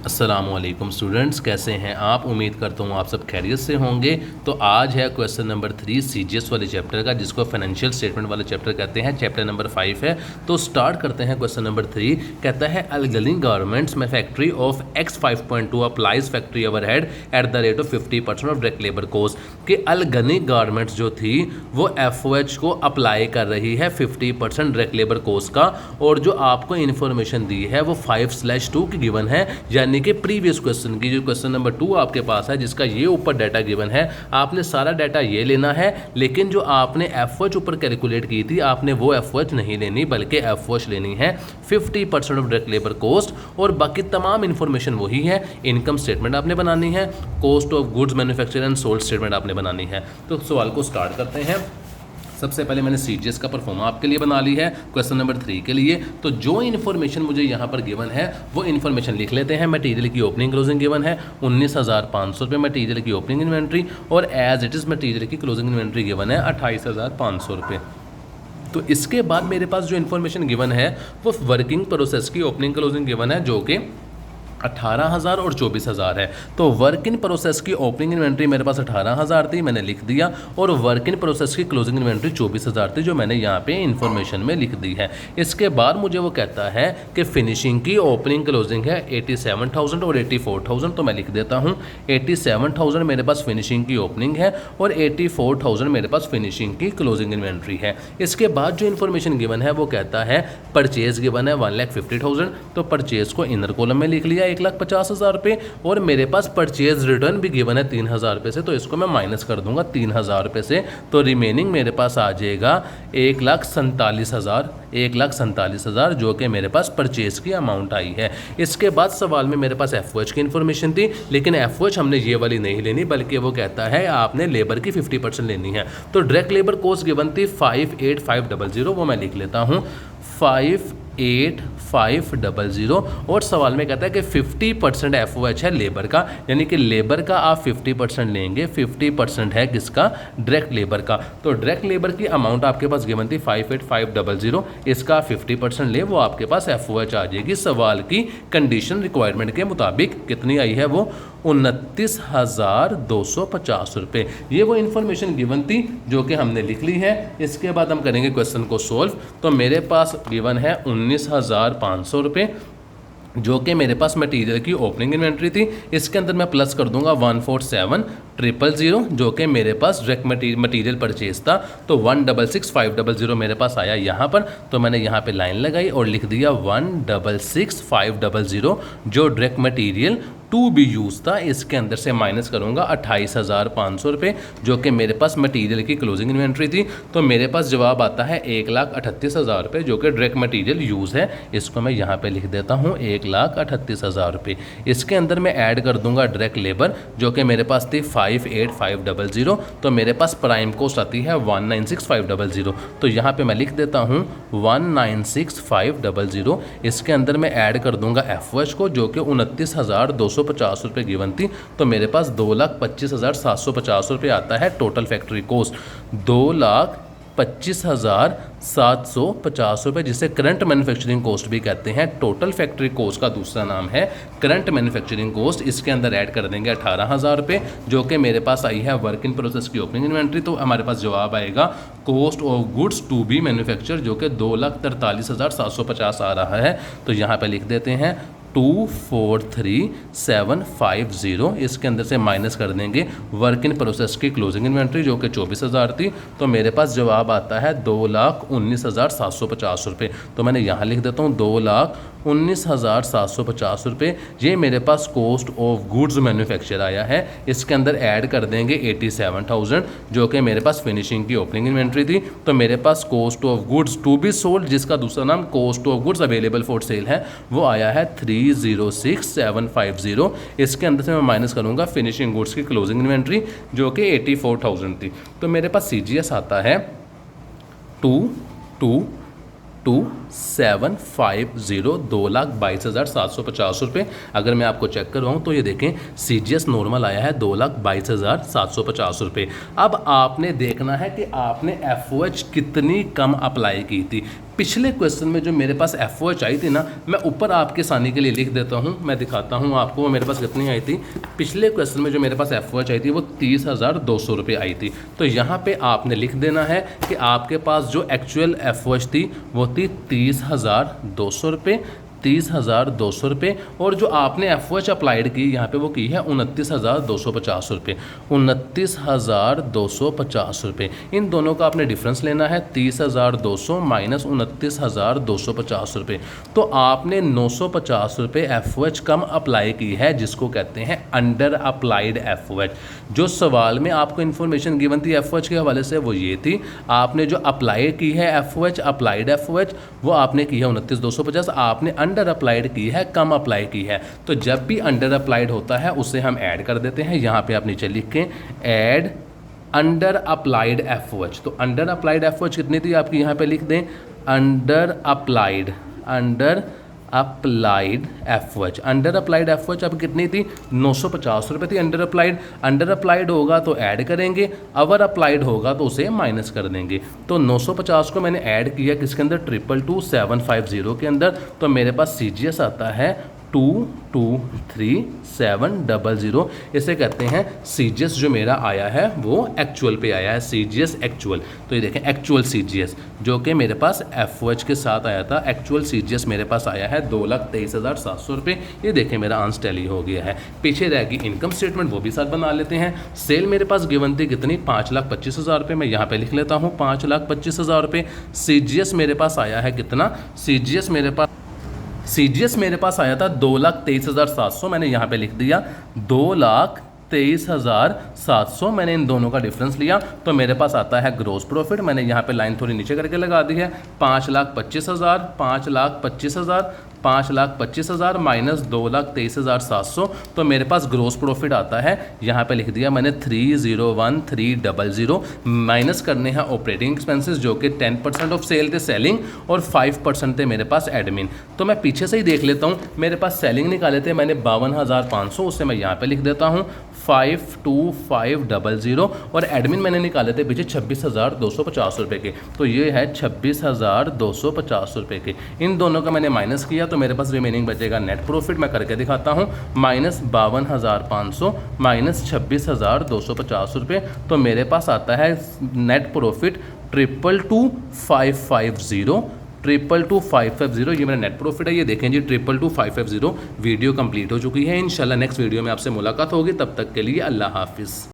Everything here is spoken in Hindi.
अस्सलामुअलैकुम स्टूडेंट्स, कैसे हैं आप। उम्मीद करता हूँ आप सब खैरियत से होंगे। तो आज है क्वेश्चन नंबर 3 सीजीएस वाले चैप्टर का, जिसको फाइनेंशियल स्टेटमेंट वाले चैप्टर कहते हैं। चैप्टर नंबर 5 है। तो स्टार्ट करते हैं। क्वेश्चन नंबर 3 कहता है अलगनी गारमेंट्स में factory of x 5.2 applies factory overhead at the rate of 50% of direct labour cost. कि अलगनी गारमेंट्स जो थी वो एफओएच को अप्लाई कर रही है 50% डायरेक्ट लेबर कोस्ट का, और जो आपको इन्फॉर्मेशन दी है वो 5/2 की गिवन है, यानी कि प्रीवियस क्वेश्चन की जो क्वेश्चन नंबर 2 आपके पास है, जिसका ये ऊपर डाटा गिवन है। आपने सारा डाटा ये लेना है, लेकिन जो आपने एफओएच ऊपर कैलकुलेट की थी आपने वो एफओएच नहीं लेनी, बल्कि एफओएच लेनी है 50% ऑफ डायरेक्ट लेबर कोस्ट, और बाकी तमाम इन्फॉर्मेशन वही है। इनकम स्टेटमेंट आपने बनानी है, cost of goods manufacture and sold statement आपने बनानी है। तो सवाल को स्टार्ट करते हैं। सबसे पहले मैंने सीजीएस का परफॉर्मा आपके लिए बना ली है क्वेश्चन नंबर 3 के लिए। तो जो इन्फॉर्मेशन मुझे यहाँ पर गिवन है वो इन्फॉर्मेशन लिख लेते हैं। मटेरियल की ओपनिंग क्लोजिंग गिवन है 19,500 रुपये मटेरियल की ओपनिंग इन्वेंट्री, और एज इट इज़ मटेरियल की क्लोजिंग इन्वेंट्री गिवन है 28,500 रुपये। तो इसके बाद मेरे पास जो इन्फॉर्मेशन गिवन है वो वर्किंग प्रोसेस की ओपनिंग क्लोजिंग गिवन है, जो कि 18,000 और 24,000 है। तो वर्क इन प्रोसेस की ओपनिंग इन्वेंट्री मेरे पास 18,000 थी, मैंने लिख दिया, और वर्क इन प्रोसेस की क्लोजिंग इन्वेंट्री 24,000 थी, जो मैंने यहाँ पे इन्फॉर्मेशन में लिख दी है। इसके बाद मुझे वो कहता है कि फिनिशिंग की ओपनिंग क्लोजिंग है 87,000 और 84,000, तो मैं लिख देता हूँ 87,000 मेरे पास फिनिशिंग की ओपनिंग है और 84,000 मेरे पास फिनिशिंग की क्लोजिंग इन्वेंट्री है। इसके बाद जो इन्फॉर्मेशन गिवन है वो कहता है परचेज गिवन है 1,50,000, तो परचेज को इनर कॉलम में लिख लिया 1,50,000 रुपये, और मेरे पास परचेज रिटर्न भी गिवन है 3,000 रुपये से, तो इसको मैं माइनस कर दूंगा 3,000 रुपये से। तो रिमेनिंग मेरे पास आ जाएगा 1,47,000 जो कि मेरे पास परचेज की अमाउंट आई है। इसके बाद सवाल में मेरे पास एफओएच की इन्फॉर्मेशन थी, लेकिन एफओएच हमने ये वाली नहीं लेनी, बल्कि वो कहता है आपने लेबर की 50% लेनी है। तो डायरेक्ट लेबर कॉस्ट गिवन थी 58,500, वो मैं लिख लेता हूँ 58,500, और सवाल में कहता है कि 50% एफओएच है लेबर का, यानी कि लेबर का आप 50% लेंगे। 50% है किसका? डायरेक्ट लेबर का। तो डायरेक्ट लेबर की अमाउंट आपके पास गिवन थी 58,500, इसका 50% ले, वो आपके पास एफओएच आ जाएगी। सवाल की कंडीशन रिक्वायरमेंट के मुताबिक कितनी आई है? वो 29,250 रुपये। ये वो इन्फॉर्मेशन गिवन थी जो कि हमने लिख ली है। इसके बाद हम करेंगे क्वेश्चन को सोल्व। तो मेरे पास गिवन है 19,500 रुपये, जो कि मेरे पास मटेरियल की ओपनिंग इन्वेंट्री थी। इसके अंदर मैं प्लस कर दूंगा 147,000, जो कि मेरे पास डायरेक्ट मटेरियल परचेज था। तो 166,500 मेरे पास आया यहाँ पर, तो मैंने यहाँ पे लाइन लगाई और लिख दिया 166,500 जो direct material to be use था। इसके अंदर से माइनस करूंगा 28,500 रुपये, जो कि मेरे पास मटेरियल की क्लोजिंग इन्वेंट्री थी। तो मेरे पास जवाब आता है 1,38,000 रुपये, जो कि डायरेक्ट मटेरियल यूज़ है। इसको मैं यहाँ पे लिख देता हूँ 1,38,000 रुपये। इसके अंदर मैं ऐड कर दूंगा डायरेक्ट लेबर, जो कि मेरे पास थी 58,500, तो मेरे पास प्राइम कॉस्ट आती है 196,500, तो यहाँ पे मैं लिख देता हूँ 196,500। इसके अंदर मैं ऐड कर दूंगा एफओएच को, जो कि 29,250 रुपये गिवन थी, तो मेरे पास 2,25,750 रुपये आता है टोटल फैक्ट्री कॉस्ट। 2,25,750 रुपये, जिसे करंट मैन्युफैक्चरिंग कॉस्ट भी कहते हैं। टोटल फैक्ट्री कॉस्ट का दूसरा नाम है करंट मैन्युफैक्चरिंग कॉस्ट। इसके अंदर ऐड कर देंगे 18,000 रुपये, जो कि मेरे पास आई है वर्क इन प्रोसेस की ओपनिंग इन्वेंट्री। तो हमारे पास जवाब आएगा cost of goods to be manufacture, जो कि 2,43,750 आ रहा है। तो यहाँ पे लिख देते हैं 243,750। इसके अंदर से माइनस कर देंगे वर्क इन प्रोसेस की क्लोजिंग इन्वेंट्री, जो कि 24,000 थी। तो मेरे पास जवाब आता है 2,19,750 रुपये। तो मैंने यहाँ लिख देता हूँ 2,19,750 रुपये। ये मेरे पास कॉस्ट ऑफ गुड्स मैन्युफैक्चर आया है। इसके अंदर ऐड कर देंगे 87,000, जो कि मेरे पास फिनिशिंग की ओपनिंग इन्वेंट्री थी। तो मेरे पास cost of goods to be sold, जिसका दूसरा नाम cost of goods available for sale है, वो आया है 306,750। इसके अंदर से मैं माइनस करूंगा फिनिशिंग गुड्स की क्लोजिंग इन्वेंट्री, जो कि 84,000 थी। तो मेरे पास सीजीएस आता है 2,22,750, 2,22,750 रुपये। अगर मैं आपको चेक करवाऊँ तो ये देखें सीजीएस नॉर्मल आया है 2,22,750 रुपये। अब आपने देखना है कि आपने एफओएच कितनी कम अप्लाई की थी। पिछले क्वेश्चन में जो मेरे पास FOH आई थी ना, मैं ऊपर आपके आसानी के लिए लिख देता हूँ, मैं दिखाता हूँ आपको वो मेरे पास कितनी आई थी। पिछले क्वेश्चन में जो मेरे पास FOH आई थी वो 30,200 रुपये आई थी। तो यहाँ पे आपने लिख देना है कि आपके पास जो एक्चुअल FOH थी वो थी 30,200 रुपये, 30,200 रुपये, और जो आपने FOH अप्लाइड की यहाँ पे वो की है 29,250 रुपये, 29,250 रुपये। इन दोनों का आपने डिफरेंस लेना है, 30,200 माइनस 29,250 रुपये। तो आपने 950 रुपये FOH कम अप्लाई की है, जिसको कहते हैं अंडर अप्लाइड FOH। जो सवाल में आपको इन्फॉर्मेशन गिवन थी FOH के हवाले से वो ये थी, आपने जो अप्लाई की है FOH अप्लाइड FOH वो आपने की है 29,250, आपने अंडर अप्लाइड की है कम अप्लाई की है। तो जब भी अंडर अप्लाइड होता है उसे हम ऐड कर देते हैं। यहाँ पे आप नीचे लिखें ऐड अंडर अप्लाइड FOH। तो अंडर अप्लाइड FOH कितनी थी आपकी, यहाँ पे लिख दें under applied FOH। Under applied FOH अब कितनी थी, 950 रुपये थी अंडर अप्लाइड। अंडर अप्लाइड होगा तो ऐड करेंगे, ओवर अप्लाइड होगा तो उसे माइनस कर देंगे। तो 950 को मैंने ऐड किया किसके अंदर, 222,750 के अंदर। तो मेरे पास CGS आता है 223,700। इसे कहते हैं CGS जो मेरा आया है वो एक्चुअल पे आया है, CGS एक्चुअल। तो ये देखें एक्चुअल CGS जो कि मेरे पास FOH के साथ आया था, एक्चुअल CGS मेरे पास आया है 2,23,700 रुपये। ये देखें मेरा आंसर टैली हो गया है। पीछे रहेगी इनकम स्टेटमेंट, वो भी साथ बना लेते हैं। सेल मेरे पास गिवन थी कितनी, 5,25,000 रुपये। मैं यहाँ पे लिख लेता हूँ 5,25,000 रुपये। CGS मेरे पास आया है कितना, CGS मेरे पास आया था 2,23,700। मैंने यहाँ पे लिख दिया 2,23,700। मैंने इन दोनों का डिफरेंस लिया तो मेरे पास आता है ग्रोस प्रॉफिट। मैंने यहाँ पे लाइन थोड़ी नीचे करके लगा दी है, 5,25,000 माइनस 2,23,700। तो मेरे पास ग्रोस प्रॉफिट आता है, यहाँ पे लिख दिया मैंने 301,300। माइनस करने हैं ऑपरेटिंग एक्सपेंसेस जो कि 10% ऑफ सेल थे सेलिंग, और 5% थे मेरे पास एडमिन। तो मैं पीछे से ही देख लेता हूँ, मेरे पास सेलिंग निकाले थे मैंने 52,500, उससे मैं यहाँ पे लिख देता हूँ 52500, और एडमिन मैंने निकाले थे पीछे 26,250 रुपये के। तो ये है 26,250 रुपये के। इन दोनों का मैंने माइनस किया तो मेरे पास रिमेनिंग बचेगा नेट प्रॉफिट। मैं करके दिखाता हूँ, माइनस 52,500 माइनस 26,250 रुपये। तो मेरे पास आता है नेट प्रॉफिट 222,550, 222,550। ये मेरा नेट प्रॉफिट है। ये देखें जी 222,550। वीडियो कंप्लीट हो चुकी है। इंशाल्लाह नेक्स्ट वीडियो में आपसे मुलाकात होगी, तब तक के लिए अल्लाह हाफिज़।